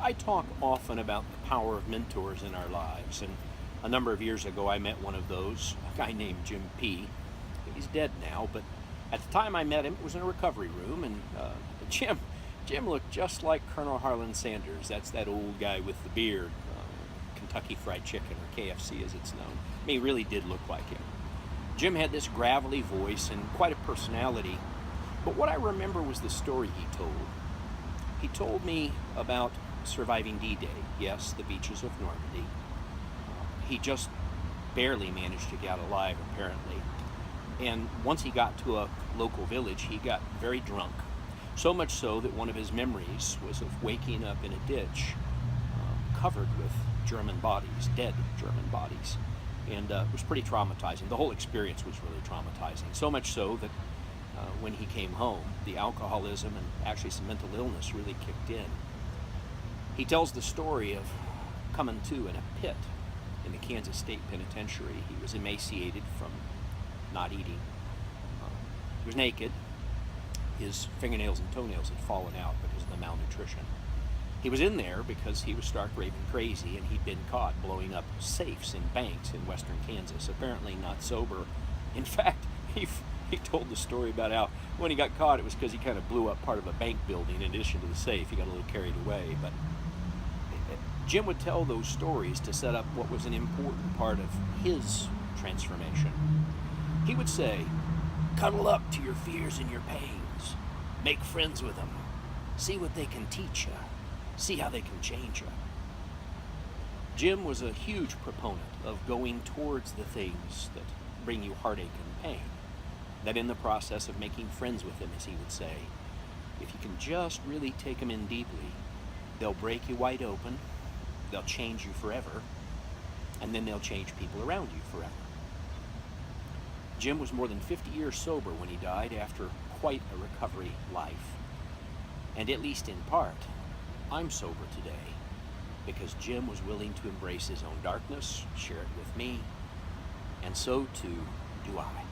I talk often about the power of mentors in our lives, and a number of years ago I met one of those, a guy named Jim P. He's dead now, but at the time I met him, it was in a recovery room, and Jim looked just like Colonel Harlan Sanders. That's that old guy with the beard, Kentucky Fried Chicken, or KFC as it's known. I mean, he really did look like him. Jim had this gravelly voice and quite a personality, but what I remember was the story he told. He told me about surviving D-Day, yes, the beaches of Normandy. He just barely managed to get out alive, apparently. And once he got to a local village, he got very drunk. So much so that one of his memories was of waking up in a ditch covered with German bodies, dead German bodies. And it was pretty traumatizing. The whole experience was really traumatizing. So much so that when he came home, the alcoholism and actually some mental illness really kicked in. He tells the story of coming to in a pit in the Kansas State Penitentiary. He was emaciated from not eating. He was naked. His fingernails and toenails had fallen out because of the malnutrition. He was in there because he was stark raving crazy, and he'd been caught blowing up safes in banks in western Kansas, apparently not sober. In fact, he told the story about how when he got caught, it was because he kind of blew up part of a bank building in addition to the safe. He got a little carried away. But Jim would tell those stories to set up what was an important part of his transformation. He would say, cuddle up to your fears and your pains. Make friends with them. See what they can teach you. See how they can change you. Jim was a huge proponent of going towards the things that bring you heartache and pain. That in the process of making friends with them, as he would say, if you can just really take them in deeply, they'll break you wide open, they'll change you forever, and then they'll change people around you forever. Jim was more than 50 years sober when he died after quite a recovery life. And at least in part, I'm sober today because Jim was willing to embrace his own darkness, share it with me, and so too do I.